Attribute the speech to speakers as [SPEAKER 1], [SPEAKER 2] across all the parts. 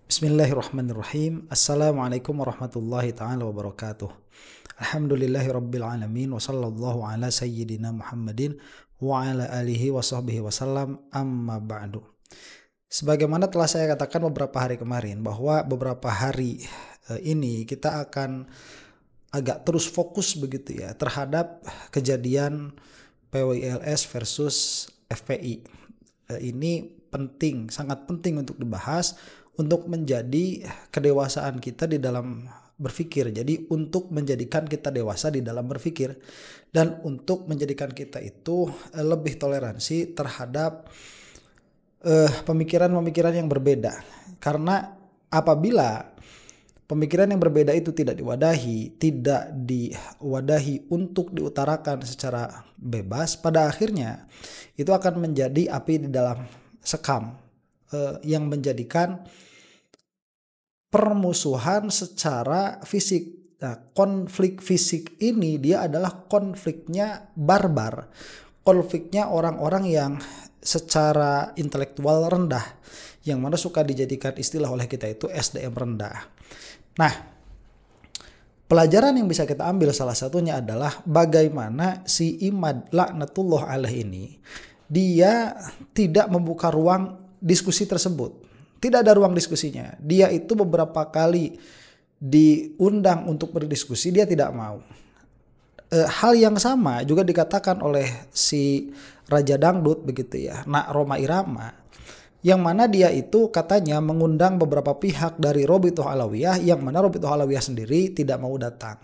[SPEAKER 1] Bismillahirrahmanirrahim. Assalamualaikum warahmatullahi ta'ala wabarakatuh. Alhamdulillahi rabbil alamin. Wa sallallahu ala sayyidina Muhammadin wa ala alihi wa sahbihi wasallam, amma ba'du. Sebagaimana telah saya katakan beberapa hari kemarin, bahwa beberapa hari ini kita akan agak terus fokus begitu ya terhadap kejadian PWILS versus FPI. Ini penting, sangat penting untuk dibahas, untuk menjadi kedewasaan kita di dalam berpikir. Jadi untuk menjadikan kita dewasa di dalam berpikir, dan untuk menjadikan kita itu lebih toleransi terhadap pemikiran-pemikiran yang berbeda. Karena apabila pemikiran yang berbeda itu tidak diwadahi untuk diutarakan secara bebas, pada akhirnya itu akan menjadi api di dalam sekam yang menjadikan permusuhan secara fisik. Nah, konflik fisik ini dia adalah konfliknya barbar, konfliknya orang-orang yang secara intelektual rendah, yang mana suka dijadikan istilah oleh kita itu SDM rendah. Nah, pelajaran yang bisa kita ambil salah satunya adalah bagaimana si Imad laknatullah alaih ini dia tidak membuka ruang diskusi tersebut. Tidak ada ruang diskusinya. Dia itu beberapa kali diundang untuk berdiskusi, dia tidak mau. Hal yang sama juga dikatakan oleh si Raja Dangdut begitu ya, Nak Rhoma Irama, yang mana dia itu katanya mengundang beberapa pihak dari Robitoh Alawiyah, yang mana Robitoh Alawiyah sendiri tidak mau datang.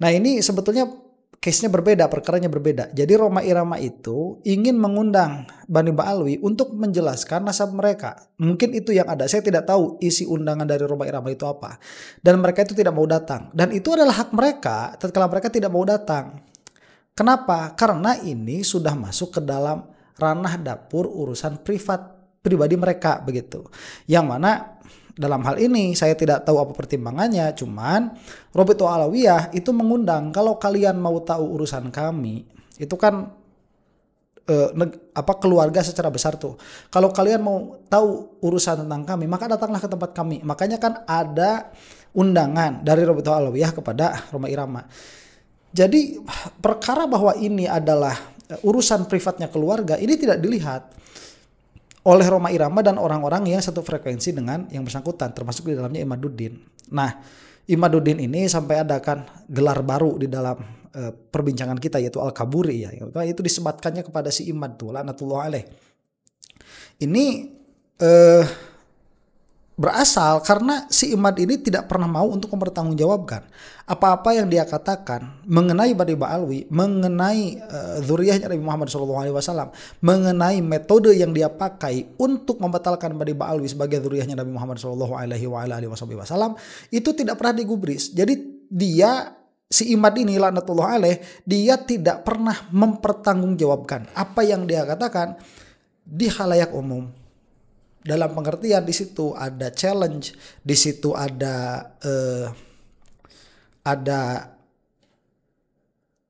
[SPEAKER 1] Nah, ini sebetulnya case-nya berbeda, perkaranya berbeda. Jadi Rhoma Irama itu ingin mengundang Bani Ba'alwi untuk menjelaskan nasab mereka. Mungkin itu yang ada. Saya tidak tahu isi undangan dari Rhoma Irama itu apa. Dan mereka itu tidak mau datang. Dan itu adalah hak mereka tatkala mereka tidak mau datang. Kenapa? Karena ini sudah masuk ke dalam ranah dapur urusan pribadi mereka begitu. Yang mana dalam hal ini saya tidak tahu apa pertimbangannya, cuman Robitoh Alawiyah itu mengundang, kalau kalian mau tahu urusan kami, itu kan keluarga secara besar tuh. Kalau kalian mau tahu urusan tentang kami, maka datanglah ke tempat kami. Makanya kan ada undangan dari Robitoh Alawiyah kepada Rhoma Irama. Jadi perkara bahwa ini adalah urusan privatnya keluarga, ini tidak dilihat oleh Rhoma Irama dan orang-orang yang satu frekuensi dengan yang bersangkutan, termasuk di dalamnya Imaduddin. Nah, Imaduddin ini sampai ada kan gelar baru di dalam perbincangan kita, yaitu Al-Kaburi ya. Itu disematkannya kepada si Imad tuh, laknatullah alaih. Ini berasal karena si Imad ini tidak pernah mau untuk mempertanggungjawabkan apa-apa yang dia katakan mengenai Bani Ba'alwi, mengenai zuriyahnya Nabi Muhammad SAW, mengenai metode yang dia pakai untuk membatalkan Bani Ba'alwi sebagai zuriyahnya Nabi Muhammad SAW, itu tidak pernah digubris. Jadi dia, si Imad ini laknatullah alaih, dia tidak pernah mempertanggungjawabkan apa yang dia katakan di khalayak umum. Dalam pengertian di situ ada challenge, di situ ada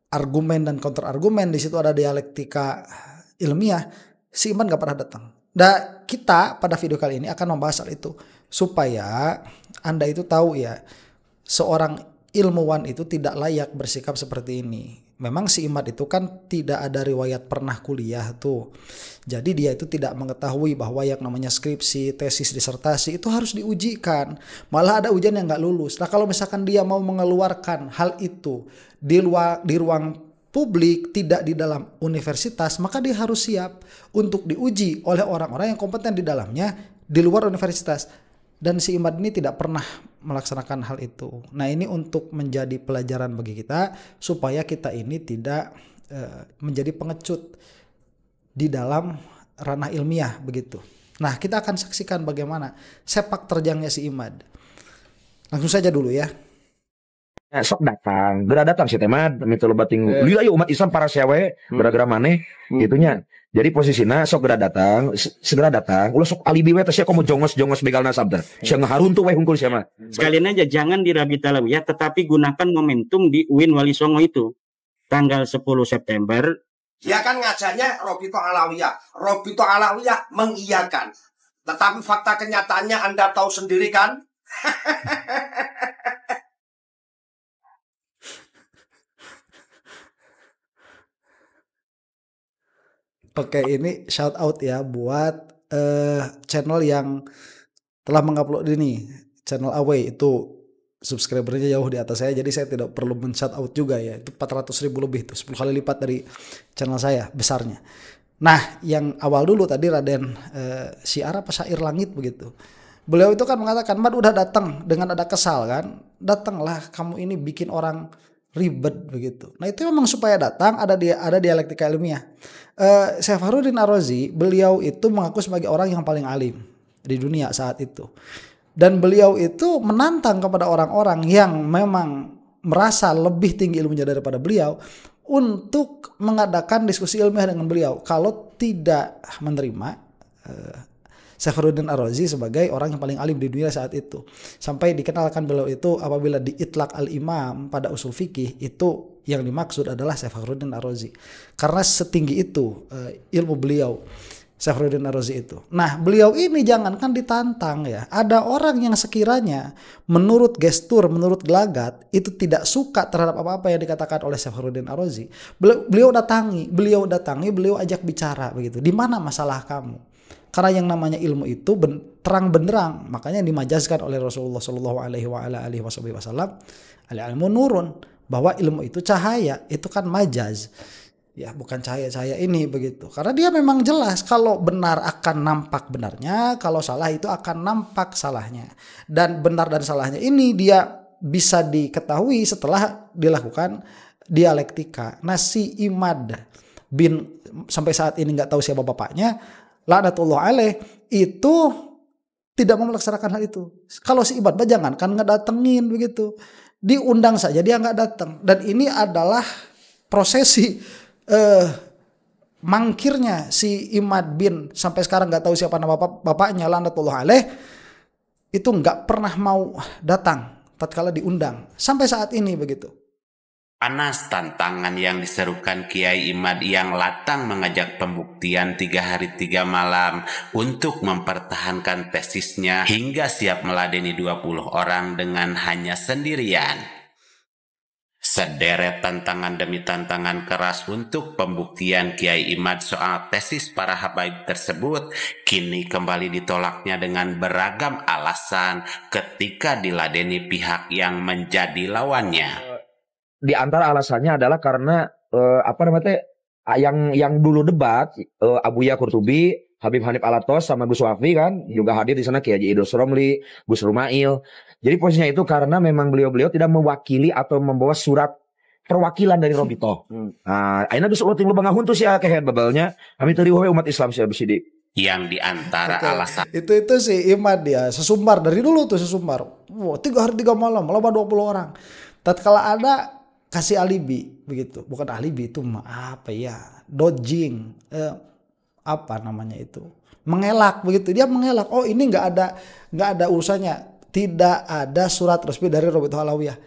[SPEAKER 1] argumen dan counter argumen, di situ ada dialektika ilmiah. Si Iman gak pernah datang. Dan kita pada video kali ini akan membahas hal itu supaya Anda itu tahu ya, seorang ilmuwan itu tidak layak bersikap seperti ini. Memang si Imad itu kan tidak ada riwayat pernah kuliah tuh. Jadi dia itu tidak mengetahui bahwa yang namanya skripsi, tesis, disertasi itu harus diujikan. Malah ada ujian yang nggak lulus. Nah, kalau misalkan dia mau mengeluarkan hal itu di ruang publik, tidak di dalam universitas, maka dia harus siap untuk diuji oleh orang-orang yang kompeten di dalamnya di luar universitas. Dan si Imad ini tidak pernah melaksanakan hal itu. Nah, ini untuk menjadi pelajaran bagi kita supaya kita ini tidak menjadi pengecut di dalam ranah ilmiah begitu. Nah, kita akan saksikan bagaimana sepak terjangnya si Imad. Langsung saja dulu ya.
[SPEAKER 2] Sok datang, geura datang sih tema mitu loba ting lieu aya umat Islam para sewe gara-gara maneh gitunya. Jadi posisinya sok segera datang, ulah sok alibi we teh sia komo jongos-jongos begalna sabda. Sia ngaharuntu we hungkul sia mah.
[SPEAKER 3] Sekalian aja jangan di Rabitul Alawiyah, tetapi gunakan momentum di UIN Wali Songo itu. Tanggal 10 September.
[SPEAKER 4] Dia kan ngajarnya Robitoh Alawiyah. Robitoh Alawiyah mengiyakan. Tetapi fakta kenyataannya Anda tahu sendiri kan?
[SPEAKER 1] Oke, ini shout out ya buat channel yang telah mengupload ini, channel Away itu subscribernya jauh di atas saya, jadi saya tidak perlu men-shout out juga ya. Itu 400.000 lebih tuh, 10 kali lipat dari channel saya besarnya. Nah, yang awal dulu tadi Raden Syiar apa Syair Langit begitu. Beliau itu kan mengatakan, "Mat udah datang dengan ada kesal kan? Datanglah kamu ini bikin orang ribet begitu." Nah, itu memang supaya datang ada dialektika ilmiah. Syekh Fakhruddin Ar-Razi, beliau itu mengaku sebagai orang yang paling alim di dunia saat itu. Dan beliau itu menantang kepada orang-orang yang memang merasa lebih tinggi ilmunya daripada beliau untuk mengadakan diskusi ilmiah dengan beliau. Kalau tidak menerima Syekh Fakhruddin Ar-Razi sebagai orang yang paling alim di dunia saat itu. Sampai dikenalkan beliau itu apabila diitlak al-imam pada usul fikih, itu yang dimaksud adalah Syekh Fakhruddin Ar-Razi. Karena setinggi itu ilmu beliau Syekh Fakhruddin Ar-Razi itu. Nah, beliau ini jangankan ditantang ya. Ada orang yang sekiranya menurut gestur, menurut gelagat itu tidak suka terhadap apa-apa yang dikatakan oleh Syekh Fakhruddin Ar-Razi. Beliau datangi, beliau ajak bicara begitu. Di mana masalah kamu? Karena yang namanya ilmu itu terang benderang, makanya dimajazkan oleh Rasulullah Shallallahu Alaihi Wasallam, al-ilmu nurun, bahwa ilmu itu cahaya, itu kan majaz, ya bukan cahaya ini begitu. Karena dia memang jelas kalau benar akan nampak benarnya, kalau salah itu akan nampak salahnya, dan benar dan salahnya ini dia bisa diketahui setelah dilakukan dialektika. Nah, si Imad bin sampai saat ini nggak tahu siapa bapaknya, laknatullah alaih, itu tidak mau melaksanakan hal itu. Kalau si Imad jangan kan ngedatengin begitu, diundang saja dia nggak datang. Dan ini adalah prosesi mangkirnya si Imad bin sampai sekarang nggak tahu siapa nama bapaknya, laknatullah alaih, itu nggak pernah mau datang tatkala diundang sampai saat ini begitu.
[SPEAKER 5] Panas tantangan yang diserukan Kiai Imad yang latang mengajak pembuktian 3 hari 3 malam untuk mempertahankan tesisnya hingga siap meladeni 20 orang dengan hanya sendirian. Sederet tantangan demi tantangan keras untuk pembuktian Kiai Imad soal tesis para habaib tersebut kini kembali ditolaknya dengan beragam alasan ketika diladeni pihak yang menjadi lawannya.
[SPEAKER 2] Di antara alasannya adalah karena yang dulu debat Abuya Qurtubi, Habib Hanif Alatos sama Gus Wafi kan juga hadir di sana, Kiai Haji Idrus Romli, Gus Rumail. Jadi posisinya itu karena memang beliau tidak mewakili atau membawa surat perwakilan dari Robito. Nah, akhirnya disuruh tinggal bangahun tuh sih kayak babalnya. Kami tadi umat Islam sih abisidi.
[SPEAKER 5] Yang diantara alasan
[SPEAKER 1] itu si Imad dia sesumbar dari dulu tuh sesumbar. 3 hari 3 malam melomba 20 orang. Tatkala ada kasih alibi begitu, bukan alibi itu apa ya, dodging, apa namanya itu, mengelak begitu. Dia mengelak, oh ini nggak ada urusannya, tidak ada surat resmi dari Robito Alawiyah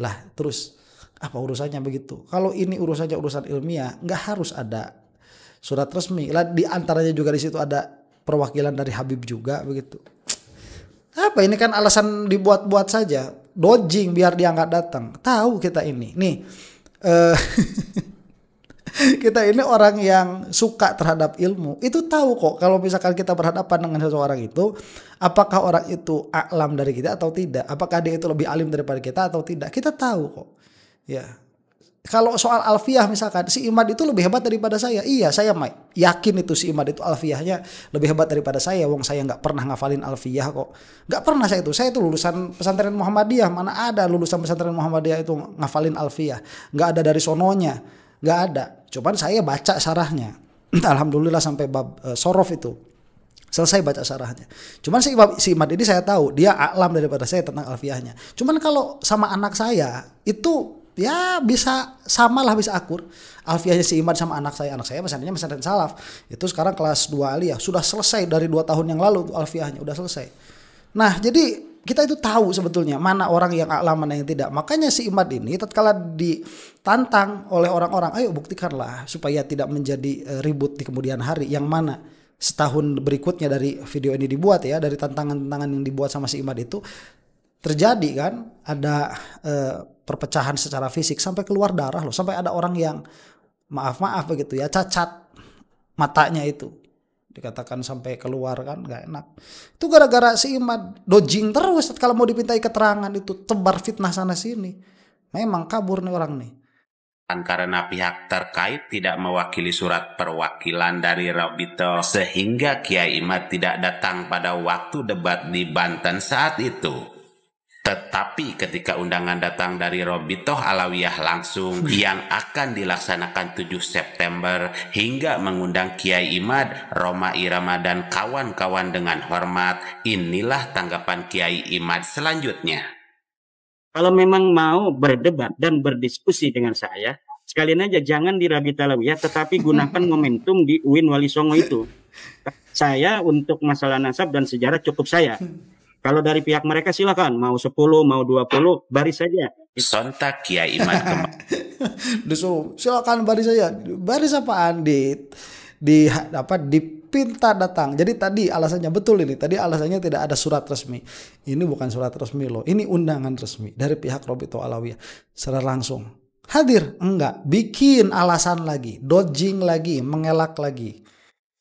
[SPEAKER 1] lah. Terus apa urusannya begitu? Kalau ini urusannya urusan ilmiah, nggak harus ada surat resmi lah. Di antaranya juga di situ ada perwakilan dari Habib juga begitu. Apa ini kan alasan dibuat-buat saja, dodging biar dia nggak datang. Tahu kita ini nih kita ini orang yang suka terhadap ilmu itu tahu kok kalau misalkan kita berhadapan dengan seseorang itu, apakah orang itu a'lam dari kita atau tidak, apakah dia itu lebih alim daripada kita atau tidak, kita tahu kok ya. Kalau soal alfiyah misalkan, si Imad itu lebih hebat daripada saya. Iya, saya yakin itu si Imad itu alfiyahnya lebih hebat daripada saya. Wong saya nggak pernah ngafalin alfiyah kok. Nggak pernah saya itu. Saya itu lulusan pesantren Muhammadiyah. Mana ada lulusan pesantren Muhammadiyah itu ngafalin alfiyah. Nggak ada dari sononya. Nggak ada. Cuman saya baca syarahnya. Alhamdulillah sampai bab sorof itu. Selesai baca syarahnya. Cuman si Imad ini saya tahu. Dia a'lam daripada saya tentang alfiyahnya. Cuman kalau sama anak saya itu ya bisa samalah, bisa akur. Alfiyahnya si Imad sama anak saya pesantrennya pesantren salaf. Itu sekarang kelas 2 aliyah. Sudah selesai dari 2 tahun yang lalu tuh alfiyahnya udah selesai. Nah, jadi kita itu tahu sebetulnya mana orang yang a'lam mana yang tidak. Makanya si Imad ini tatkala ditantang oleh orang-orang, ayo buktikanlah supaya tidak menjadi ribut di kemudian hari. Yang mana setahun berikutnya dari video ini dibuat ya, dari tantangan-tantangan yang dibuat sama si Imad itu terjadi kan, ada perpecahan secara fisik sampai keluar darah loh, sampai ada orang yang maaf begitu ya, cacat matanya itu, dikatakan sampai keluar kan, nggak enak. Itu gara-gara si Imad dodging terus kalau mau dipintai keterangan, itu tebar fitnah sana sini. Memang kabur nih orang nih.
[SPEAKER 5] Karena pihak terkait tidak mewakili surat perwakilan dari Robito, sehingga Kiai Imad tidak datang pada waktu debat di Banten saat itu. Tetapi ketika undangan datang dari Robito Alawiyah langsung yang akan dilaksanakan 7 September hingga mengundang Kiai Imad, Roma Irama dan kawan-kawan dengan hormat, inilah tanggapan Kiai Imad selanjutnya.
[SPEAKER 3] Kalau memang mau berdebat dan berdiskusi dengan saya, sekalian aja jangan di Rabita Alawiyah, tetapi gunakan momentum di UIN Wali Songo itu. Saya untuk masalah nasab dan sejarah cukup saya. Kalau dari pihak mereka silakan, mau 10, mau 20, baris saja.
[SPEAKER 5] Sontak Kiai Imad kembali.
[SPEAKER 1] Silakan baris saja. Baris apaan? Dipinta datang. Jadi tadi alasannya betul ini. Tadi alasannya tidak ada surat resmi. Ini bukan surat resmi loh. Ini undangan resmi dari pihak Robito Alawiyah. Secara langsung. Hadir? Enggak. Bikin alasan lagi. Dodging lagi. Mengelak lagi.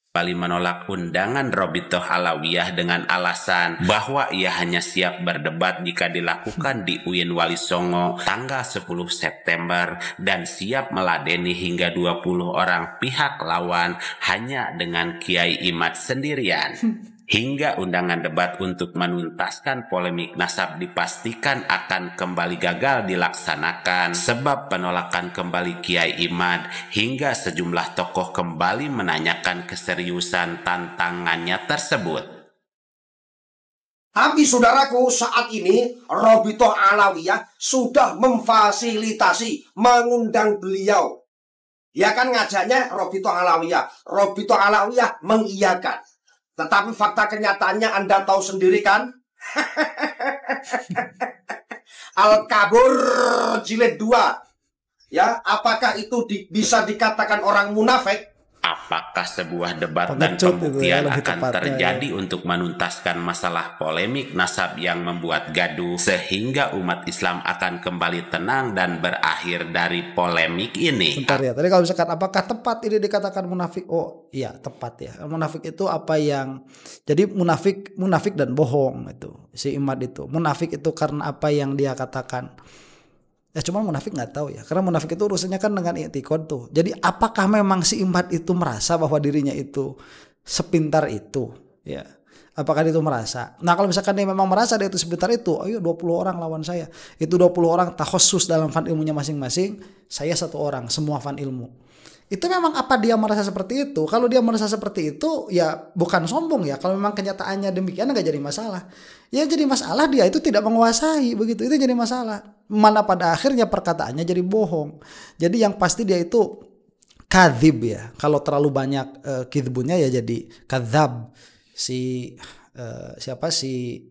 [SPEAKER 5] Kembali menolak undangan Robito Alawiyah dengan alasan bahwa ia hanya siap berdebat jika dilakukan di UIN Wali Songo tanggal 10 September dan siap meladeni hingga 20 orang pihak lawan hanya dengan Kiai Imad sendirian. Hingga undangan debat untuk menuntaskan polemik nasab dipastikan akan kembali gagal dilaksanakan sebab penolakan kembali Kiai Imad hingga sejumlah tokoh kembali menanyakan keseriusan tantangannya tersebut.
[SPEAKER 4] Tapi saudaraku, saat ini Robito Alawiyah sudah memfasilitasi, mengundang beliau. Ya kan ngajaknya Robito Alawiyah. Robito Alawiyah mengiyakan. Tetapi fakta kenyataannya Anda tahu sendiri kan? Al-Kabur jilid 2. Ya, apakah itu bisa dikatakan orang munafik?
[SPEAKER 5] Apakah sebuah debat dan pembuktian akan terjadi untuk menuntaskan masalah polemik nasab yang membuat gaduh sehingga umat Islam akan kembali tenang dan berakhir dari polemik ini?
[SPEAKER 1] Bentar ya, tadi kalau misalkan apakah tepat ini dikatakan munafik? Oh iya tepat ya. Munafik itu apa yang, jadi munafik dan bohong itu si Imad itu. Munafik itu karena apa yang dia katakan. Ya cuma munafik nggak tahu ya, karena munafik itu urusannya kan dengan i'tiqad tuh. Jadi apakah memang si Imad itu merasa bahwa dirinya itu sepintar itu, ya? Apakah dia itu merasa? Nah kalau misalkan dia memang merasa dia itu sepintar itu, ayo 20 orang lawan saya. Itu 20 orang takhusus dalam fan ilmunya masing-masing, saya 1 orang, semua fan ilmu. Itu memang apa dia merasa seperti itu? Kalau dia merasa seperti itu, ya bukan sombong ya. Kalau memang kenyataannya demikian nggak jadi masalah. Ya jadi masalah dia itu tidak menguasai begitu. Itu jadi masalah. Mana pada akhirnya perkataannya jadi bohong. Jadi yang pasti dia itu kadzib ya. Kalau terlalu banyak kidbunya ya jadi kadzab. Siapa si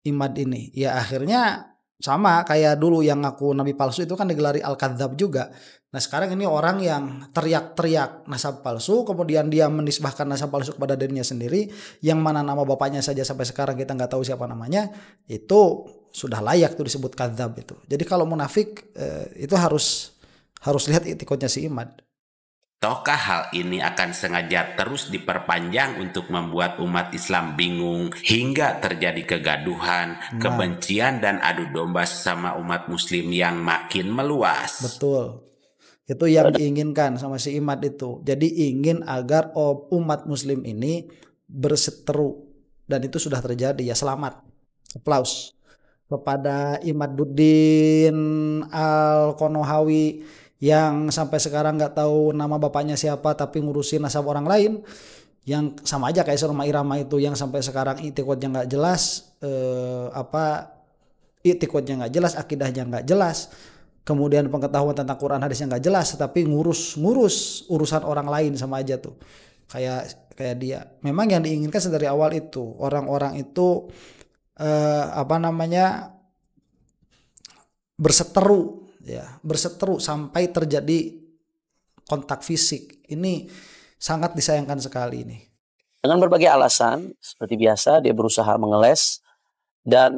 [SPEAKER 1] Imad ini? Ya akhirnya sama kayak dulu yang ngaku nabi palsu itu kan digelari al-kadzab juga. Nah sekarang ini orang yang teriak-teriak nasab palsu, kemudian dia menisbahkan nasab palsu kepada dirinya sendiri, yang mana nama bapaknya saja sampai sekarang kita nggak tahu siapa namanya, itu sudah layak tuh disebut kadzab itu. Jadi kalau munafik itu harus lihat i'tiqadnya si Imad.
[SPEAKER 5] Ataukah hal ini akan sengaja terus diperpanjang untuk membuat umat Islam bingung hingga terjadi kegaduhan, kebencian dan adu domba sesama umat muslim yang makin meluas?
[SPEAKER 1] Betul. Itu yang diinginkan sama si Imad itu. Jadi ingin agar umat muslim ini berseteru, dan itu sudah terjadi ya. Selamat. Aplaus kepada Imaduddin Al-Konohawi yang sampai sekarang nggak tahu nama bapaknya siapa tapi ngurusin nasab orang lain, yang sama aja kayak Roma Irama itu yang sampai sekarang i'tiqadnya nggak jelas, i'tiqadnya nggak jelas, akidahnya nggak jelas, kemudian pengetahuan tentang Quran hadisnya nggak jelas, tapi ngurus urusan orang lain sama aja tuh kayak dia. Memang yang diinginkan dari awal itu orang-orang itu berseteru sampai terjadi kontak fisik. Ini sangat disayangkan sekali ini.
[SPEAKER 6] Dengan berbagai alasan, seperti biasa dia berusaha mengeles dan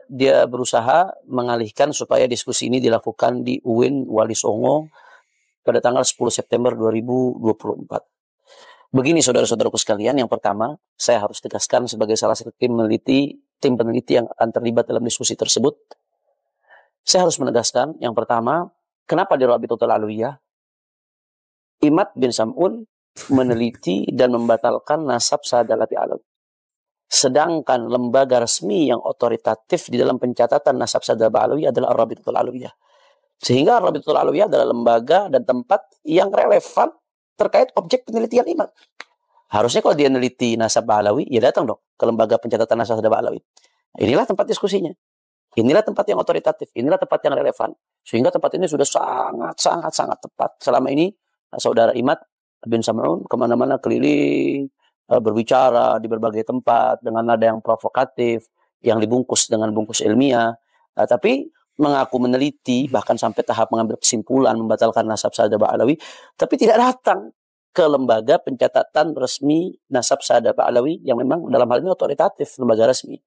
[SPEAKER 6] dia berusaha mengalihkan supaya diskusi ini dilakukan di UIN Wali Songo pada tanggal 10 September 2024. Begini saudara-saudaraku sekalian, yang pertama saya harus tegaskan sebagai salah satu tim peneliti yang akan terlibat dalam diskusi tersebut. Saya harus menegaskan yang pertama, kenapa di Rabitatul Alawiyah Imad bin Sam'un meneliti dan membatalkan nasab Saadatul Alawi. Sedangkan lembaga resmi yang otoritatif di dalam pencatatan nasab Saadatul Alawi adalah Rabitatul Alawiyah. Sehingga Rabitatul Alawiyah adalah lembaga dan tempat yang relevan terkait objek penelitian Imad. Harusnya kalau dia meneliti nasab Alawi, ya datang dong ke lembaga pencatatan nasab Saadatul Alawi. Inilah tempat diskusinya. Inilah tempat yang otoritatif, inilah tempat yang relevan. Sehingga tempat ini sudah sangat tepat. Selama ini saudara Imad bin Sam'un kemana-mana keliling, berbicara di berbagai tempat dengan nada yang provokatif, yang dibungkus dengan bungkus ilmiah, tapi mengaku meneliti, bahkan sampai tahap mengambil kesimpulan membatalkan nasab Saadatul Alawi, tapi tidak datang ke lembaga pencatatan resmi nasab Saadatul Alawi yang memang dalam hal ini otoritatif, lembaga resmi.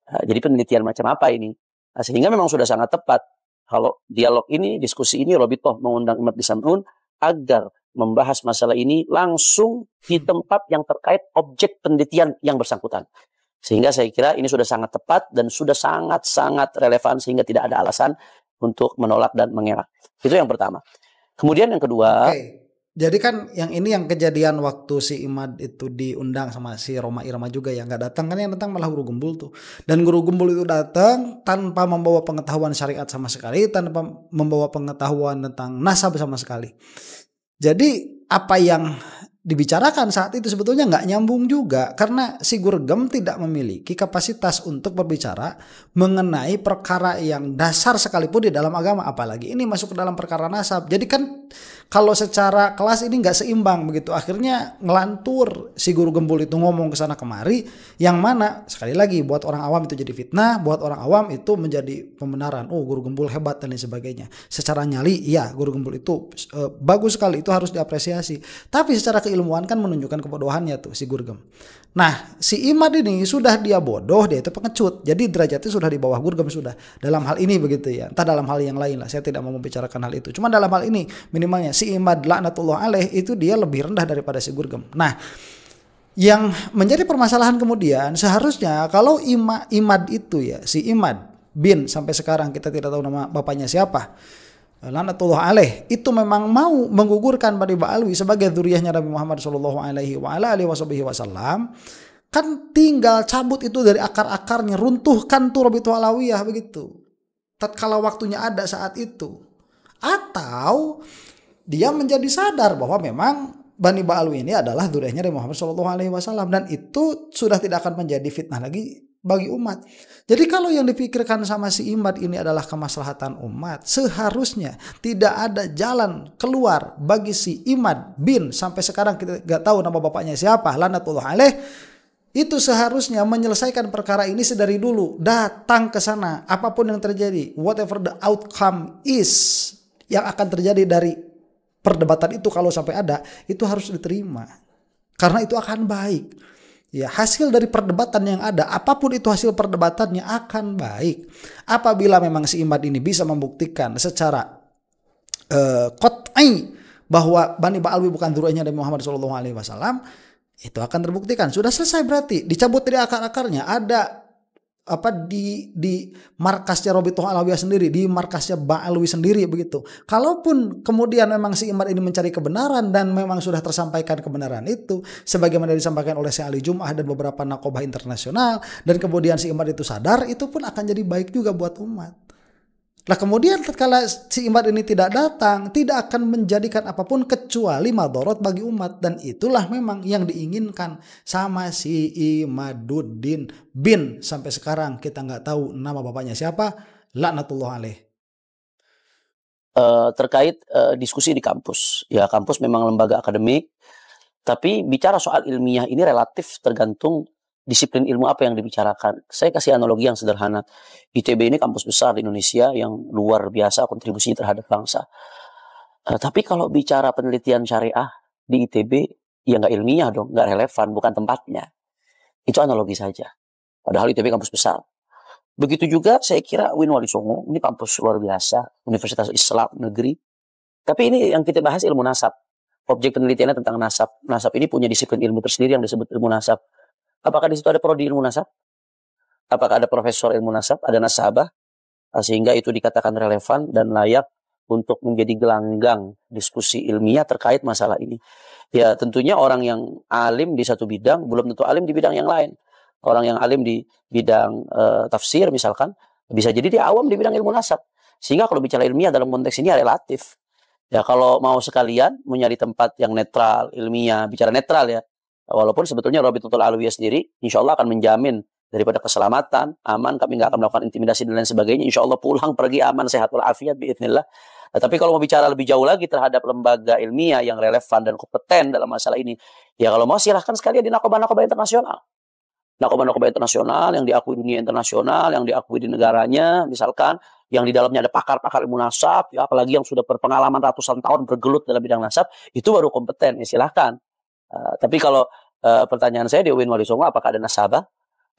[SPEAKER 6] Jadi penelitian macam apa ini? Sehingga memang sudah sangat tepat kalau dialog ini, diskusi ini, Rabitoh mengundang Imad bin Sam'un agar membahas masalah ini langsung di tempat yang terkait objek penelitian yang bersangkutan. Sehingga saya kira ini sudah sangat tepat dan sudah sangat relevan sehingga tidak ada alasan untuk menolak dan mengelak. Itu yang pertama. Kemudian yang kedua.
[SPEAKER 1] Oke. Jadi kan yang ini yang kejadian waktu si Imad itu diundang sama si Roma Irama juga yang nggak datang, kan yang datang malah Guru Gembul tuh. Dan Guru Gembul itu datang tanpa membawa pengetahuan syariat sama sekali, tanpa membawa pengetahuan tentang nasab sama sekali. Jadi apa yang dibicarakan saat itu sebetulnya nggak nyambung juga karena si Gurgem tidak memiliki kapasitas untuk berbicara mengenai perkara yang dasar sekalipun di dalam agama, apalagi ini masuk ke dalam perkara nasab. Jadi kan kalau secara kelas ini nggak seimbang begitu, akhirnya ngelantur si Guru Gembul itu ngomong ke sana kemari, yang mana sekali lagi buat orang awam itu jadi fitnah, buat orang awam itu menjadi pembenaran. Oh, Guru Gembul hebat dan lain sebagainya. Secara nyali iya Guru Gembul itu bagus sekali, itu harus diapresiasi. Tapi secara keilmuan kan menunjukkan kebodohannya tuh si Gurgem. Nah si Imad ini sudah dia bodoh, dia itu pengecut, jadi derajatnya sudah di bawah Gurgem sudah dalam hal ini begitu ya. Entah dalam hal yang lain lah, saya tidak mau membicarakan hal itu, cuma dalam hal ini minimalnya si Imad laknatullah alaih itu dia lebih rendah daripada si Gurgem. Nah yang menjadi permasalahan kemudian seharusnya kalau Imad itu ya, si Imad bin sampai sekarang kita tidak tahu nama bapaknya siapa, laknatullah alaih, itu memang mau menggugurkan Bani Ba'alwi sebagai dzurriyyahnya Nabi Muhammad sallallahu alaihi wasallam, kan tinggal cabut itu dari akar-akarnya, runtuhkan tuh Rabitatul Alawiyah begitu. Tatkala waktunya ada saat itu. Atau dia menjadi sadar bahwa memang Bani Ba'alwi ini adalah dzurriyyahnya Nabi Muhammad sallallahu alaihi wasallam dan itu sudah tidak akan menjadi fitnah lagi bagi umat. Jadi kalau yang dipikirkan sama si Imad ini adalah kemaslahatan umat, seharusnya tidak ada jalan keluar bagi si Imad bin sampai sekarang kita nggak tahu nama bapaknya siapa, laknatullah alaih, itu seharusnya menyelesaikan perkara ini sedari dulu, datang ke sana apapun yang terjadi, whatever the outcome is yang akan terjadi dari perdebatan itu, kalau sampai ada itu harus diterima karena itu akan baik. Ya, hasil dari perdebatan yang ada, apapun itu hasil perdebatannya akan baik. Apabila memang si Imad ini bisa membuktikan secara qat'i bahwa Bani Ba'alwi bukan dzurriyyahnya Nabi Muhammad SAW, itu akan terbuktikan. Sudah selesai berarti, dicabut dari akar-akarnya. Ada apa di markasnya Rabitatul Alawiyah sendiri, di markasnya Ba'alwi sendiri begitu. Kalaupun kemudian memang si Imad ini mencari kebenaran dan memang sudah tersampaikan kebenaran itu sebagaimana disampaikan oleh Syekh Ali Jum'ah dan beberapa nakobah internasional, dan kemudian si Imad itu sadar, itu pun akan jadi baik juga buat umat. Lah kemudian tatkala si Imad ini tidak datang, tidak akan menjadikan apapun kecuali madharat bagi umat, dan itulah memang yang diinginkan sama si Imaduddin bin sampai sekarang kita nggak tahu nama bapaknya siapa, laknatullah alaih.
[SPEAKER 6] Terkait diskusi di kampus, ya kampus memang lembaga akademik, tapi bicara soal ilmiah ini relatif tergantung disiplin ilmu apa yang dibicarakan. Saya kasih analogi yang sederhana. ITB ini kampus besar di Indonesia yang luar biasa kontribusinya terhadap bangsa. Tapi kalau bicara penelitian syariah di ITB, Ya nggak ilmiah dong, nggak relevan, bukan tempatnya. Itu analogi saja. Padahal ITB kampus besar. Begitu juga saya kira UIN Wali Songo, ini kampus luar biasa, Universitas Islam Negeri. Tapi ini yang kita bahas ilmu nasab. Objek penelitiannya tentang nasab. Nasab ini punya disiplin ilmu tersendiri yang disebut ilmu nasab. Apakah di situ ada prodi ilmu nasab? Apakah ada profesor ilmu nasab? Ada nasabah? Sehingga itu dikatakan relevan dan layak untuk menjadi gelanggang diskusi ilmiah terkait masalah ini. Ya tentunya orang yang alim di satu bidang belum tentu alim di bidang yang lain. Orang yang alim di bidang tafsir misalkan, bisa jadi dia awam di bidang ilmu nasab. Sehingga kalau bicara ilmiah dalam konteks ini relatif. Ya kalau mau sekalian mencari tempat yang netral, ilmiah, bicara netral ya. Walaupun sebetulnya Rabitatul Alawiyah sendiri insya Allah akan menjamin daripada keselamatan, aman, kami nggak akan melakukan intimidasi dan lain sebagainya. Insya Allah pulang pergi aman, sehat walafiat, biidznillah. Tapi kalau mau bicara lebih jauh lagi terhadap lembaga ilmiah yang relevan dan kompeten dalam masalah ini, ya kalau mau silahkan sekalian di nakobah-nakobah internasional. Nakobah-nakobah internasional yang diakui dunia internasional, yang diakui di negaranya, misalkan yang di dalamnya ada pakar-pakar ilmu nasab, ya, apalagi yang sudah berpengalaman ratusan tahun bergelut dalam bidang nasab, itu baru kompeten, ya silahkan. Tapi kalau pertanyaan saya di UIN Wali Songo, apakah ada nasabah?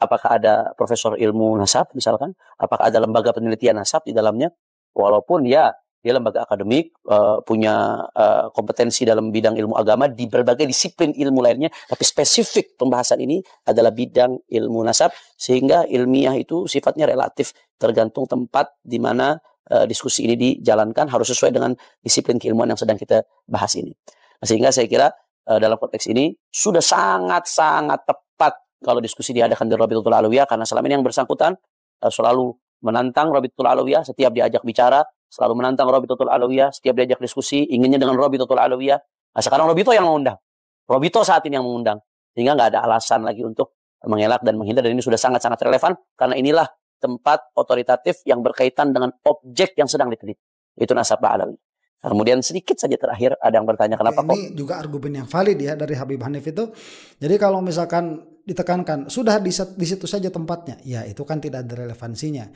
[SPEAKER 6] Apakah ada profesor ilmu nasab misalkan? Apakah ada lembaga penelitian nasab di dalamnya? Walaupun ya dia lembaga akademik, punya kompetensi dalam bidang ilmu agama di berbagai disiplin ilmu lainnya, tapi spesifik pembahasan ini adalah bidang ilmu nasab, sehingga ilmiah itu sifatnya relatif, tergantung tempat di mana diskusi ini dijalankan, harus sesuai dengan disiplin keilmuan yang sedang kita bahas ini. Sehingga saya kira dalam konteks ini sudah sangat-sangat tepat kalau diskusi diadakan di Rabitatul Alawiyah, karena selama ini yang bersangkutan selalu menantang Rabitatul Alawiyah setiap diajak bicara, selalu menantang Rabitatul Alawiyah setiap diajak diskusi, inginnya dengan Rabitatul Alawiyah. Nah, sekarang Rabito yang mengundang. Rabito saat ini yang mengundang. Sehingga nggak ada alasan lagi untuk mengelak dan menghindar, dan ini sudah sangat-sangat relevan karena inilah tempat otoritatif yang berkaitan dengan objek yang sedang diteliti. Itu nasabah alawi. Kemudian sedikit saja terakhir ada yang bertanya kenapa kok.
[SPEAKER 1] Ini juga argumen yang valid ya dari Habib Hanif itu. Jadi kalau misalkan ditekankan sudah di situ saja tempatnya, ya itu kan tidak ada relevansinya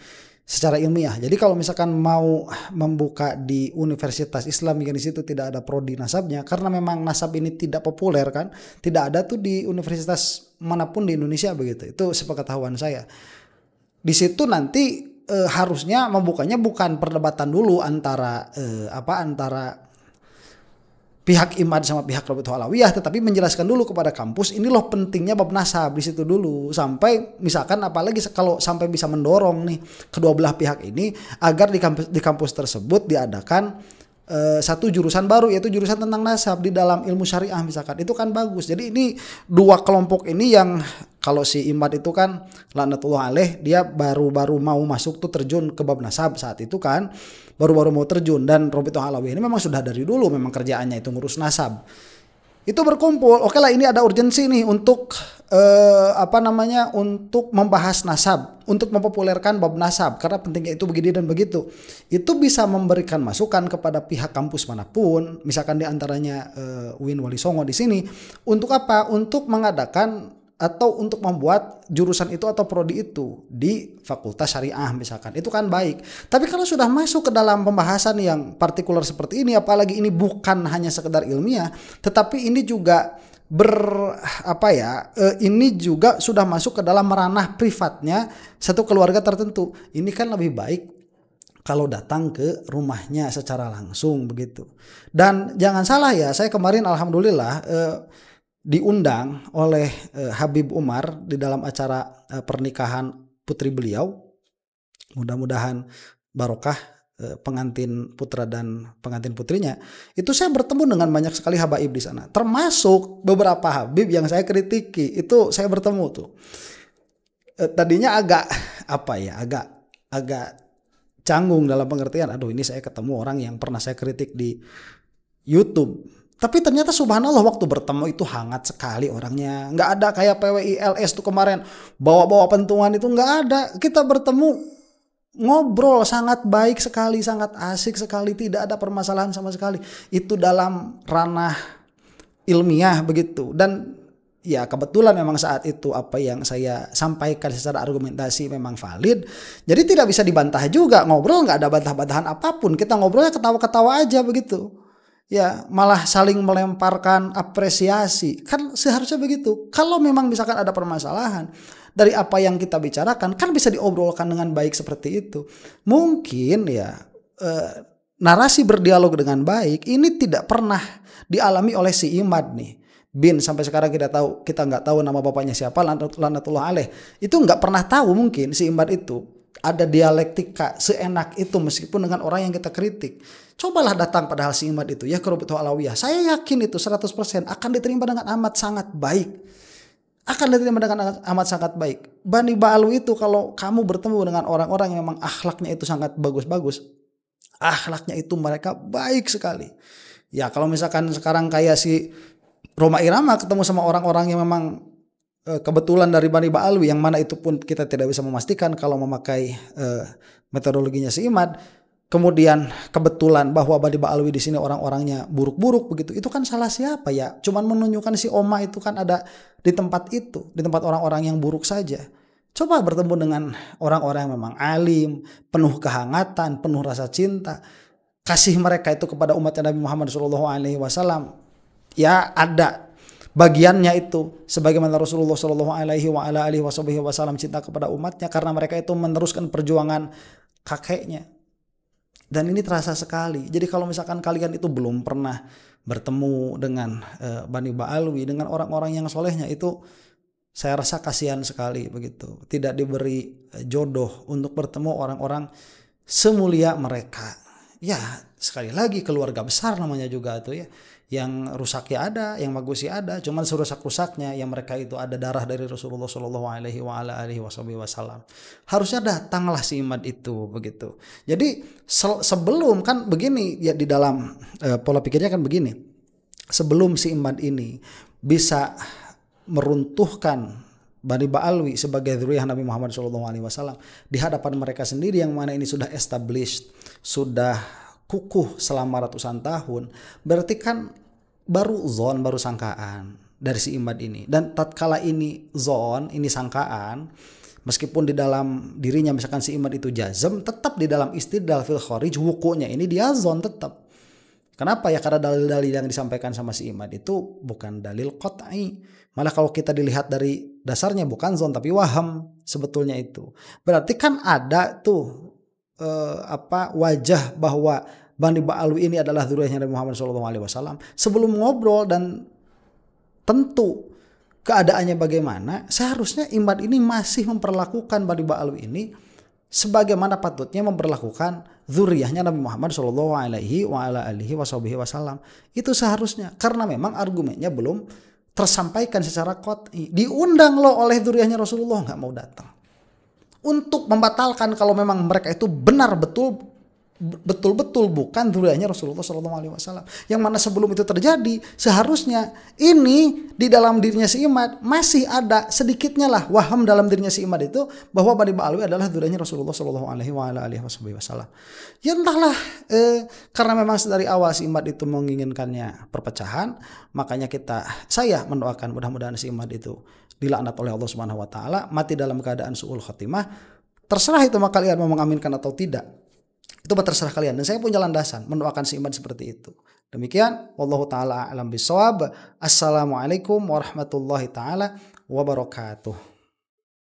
[SPEAKER 1] secara ilmiah. Jadi kalau misalkan mau membuka di Universitas Islam yang di situ tidak ada prodi nasabnya, karena memang nasab ini tidak populer kan, tidak ada tuh di universitas manapun di Indonesia begitu. Itu sepengetahuan saya. Di situ nanti harusnya membukanya bukan perdebatan dulu antara pihak IMAD sama pihak Rabitatul Alawiyah, tetapi menjelaskan dulu kepada kampus ini loh pentingnya bab nasab di situ dulu, sampai misalkan apalagi kalau sampai bisa mendorong nih kedua belah pihak ini agar di kampus tersebut diadakan satu jurusan baru, yaitu jurusan tentang nasab di dalam ilmu syariah misalkan. Itu kan bagus. Jadi ini dua kelompok ini yang kalau si Imad itu kan laknatullah alaih, dia baru-baru mau masuk tuh terjun ke bab nasab saat itu kan, baru-baru mau terjun, dan Rabitatul Alawiyah ini memang sudah dari dulu memang kerjaannya itu ngurus nasab. Itu berkumpul, oke lah ini ada urgensi nih untuk untuk membahas nasab, untuk mempopulerkan bab nasab karena pentingnya itu begini dan begitu. Itu bisa memberikan masukan kepada pihak kampus manapun, misalkan di antaranya UIN Wali Songo di sini, untuk apa? Untuk mengadakan atau untuk membuat jurusan itu atau prodi itu di fakultas syariah misalkan. Itu kan baik. Tapi kalau sudah masuk ke dalam pembahasan yang partikular seperti ini, apalagi ini bukan hanya sekedar ilmiah, tetapi ini juga ini juga sudah masuk ke dalam ranah privatnya satu keluarga tertentu. Ini kan lebih baik kalau datang ke rumahnya secara langsung begitu. Dan jangan salah ya, saya kemarin alhamdulillah diundang oleh Habib Umar di dalam acara pernikahan putri beliau. Mudah-mudahan barokah pengantin putra dan pengantin putrinya. Itu saya bertemu dengan banyak sekali habaib di sana, termasuk beberapa habib yang saya kritiki. Itu saya bertemu tuh. Tadinya agak canggung dalam pengertian, aduh ini saya ketemu orang yang pernah saya kritik di YouTube. Tapi ternyata subhanallah waktu bertemu itu hangat sekali orangnya. Nggak ada kayak PWILS tuh kemarin bawa-bawa pentungan, itu nggak ada. Kita bertemu ngobrol sangat baik sekali, sangat asik sekali, tidak ada permasalahan sama sekali. Itu dalam ranah ilmiah begitu. Dan ya kebetulan memang saat itu apa yang saya sampaikan secara argumentasi memang valid. Jadi tidak bisa dibantah juga, ngobrol nggak ada bantah-bantahan apapun. Kita ngobrolnya ketawa-ketawa aja begitu. ya malah saling melemparkan apresiasi. Kan seharusnya begitu. Kalau memang misalkan ada permasalahan dari apa yang kita bicarakan, kan bisa diobrolkan dengan baik seperti itu. Mungkin ya narasi berdialog dengan baik ini tidak pernah dialami oleh si Imad nih. Bin sampai sekarang kita nggak tahu nama bapaknya siapa, lanatullah alaih. Itu nggak pernah tahu mungkin si Imad itu ada dialektika seenak itu meskipun dengan orang yang kita kritik. Cobalah datang padahal si Imad itu ya ke Robitoh Alawiyah. Saya yakin itu 100% akan diterima dengan amat sangat baik. Akan diterima dengan amat sangat baik. Bani Ba'alwi itu kalau kamu bertemu dengan orang-orang yang memang akhlaknya itu sangat bagus-bagus. Akhlaknya itu mereka baik sekali. Ya kalau misalkan sekarang kayak si Roma Irama ketemu sama orang-orang yang memang kebetulan dari Bani Ba'alwi, yang mana itu pun kita tidak bisa memastikan kalau memakai metodologinya si Imad. Kemudian kebetulan bahwa Bani Ba'alwi di sini orang-orangnya buruk-buruk begitu. Itu kan salah siapa ya? Cuman menunjukkan si Oma itu kan ada di tempat itu, di tempat orang-orang yang buruk saja. Coba bertemu dengan orang-orang yang memang alim, penuh kehangatan, penuh rasa cinta. Kasih mereka itu kepada umatnya Nabi Muhammad SAW. Ya ada bagiannya itu sebagaimana Rasulullah SAW cinta kepada umatnya karena mereka itu meneruskan perjuangan kakeknya, dan ini terasa sekali. Jadi kalau misalkan kalian itu belum pernah bertemu dengan Bani Ba'alwi, dengan orang-orang yang solehnya, itu saya rasa kasihan sekali begitu, tidak diberi jodoh untuk bertemu orang-orang semulia mereka. Ya sekali lagi keluarga besar namanya juga tuh ya. Yang rusaknya ada, yang bagusnya ada, cuman serusak-rusaknya yang mereka itu ada darah dari Rasulullah SAW. Harusnya datanglah si Imad itu begitu. Jadi sebelum kan begini ya, di dalam pola pikirnya kan begini. Sebelum si Imad ini bisa meruntuhkan Bani Ba'alwi sebagai dzurriyyah Nabi Muhammad SAW di hadapan mereka sendiri, yang mana ini sudah established, sudah kukuh selama ratusan tahun, berarti kan baru sangkaan dari si Imad ini. Dan tatkala ini ini sangkaan, meskipun di dalam dirinya misalkan si Imad itu jazm, tetap di dalam istidlal fil kharij wukunya ini dia tetap. Kenapa ya? Karena dalil-dalil yang disampaikan sama si Imad itu bukan dalil qat'i. Malah kalau kita dilihat dari dasarnya bukan tapi waham sebetulnya itu. Berarti kan ada tuh wajah bahwa Bani Ba'alwi ini adalah dzurriyyahnya Nabi Muhammad SAW. Sebelum ngobrol dan tentu keadaannya bagaimana, seharusnya Imad ini masih memperlakukan Bani Ba'alwi ini sebagaimana patutnya memperlakukan dzurriyyahnya Nabi Muhammad SAW. Itu seharusnya, karena memang argumennya belum tersampaikan secara qat'i. Diundang loh oleh dzurriyyahnya Rasulullah, nggak mau datang. Untuk membatalkan kalau memang mereka itu betul-betul bukan dzurriyyahnya Rasulullah SAW. Yang mana sebelum itu terjadi, seharusnya ini di dalam dirinya si Imad masih ada sedikitnya lah waham dalam dirinya si Imad itu bahwa Bani Ba'alwi adalah dzurriyyahnya Rasulullah SAW. Ya entahlah, karena memang dari awal si Imad itu menginginkannya perpecahan, makanya saya mendoakan mudah-mudahan si Imad itu dilaknat oleh Allah Subhanahu wa taala, mati dalam keadaan su'ul khotimah. Terserah itu maka kalian mau mengaminkan atau tidak. Itu terserah kalian, dan saya punya landasan mendoakan si Imad seperti itu. Demikian, wallahu taala a'lam bishawab. Assalamualaikum warahmatullahi taala wabarakatuh.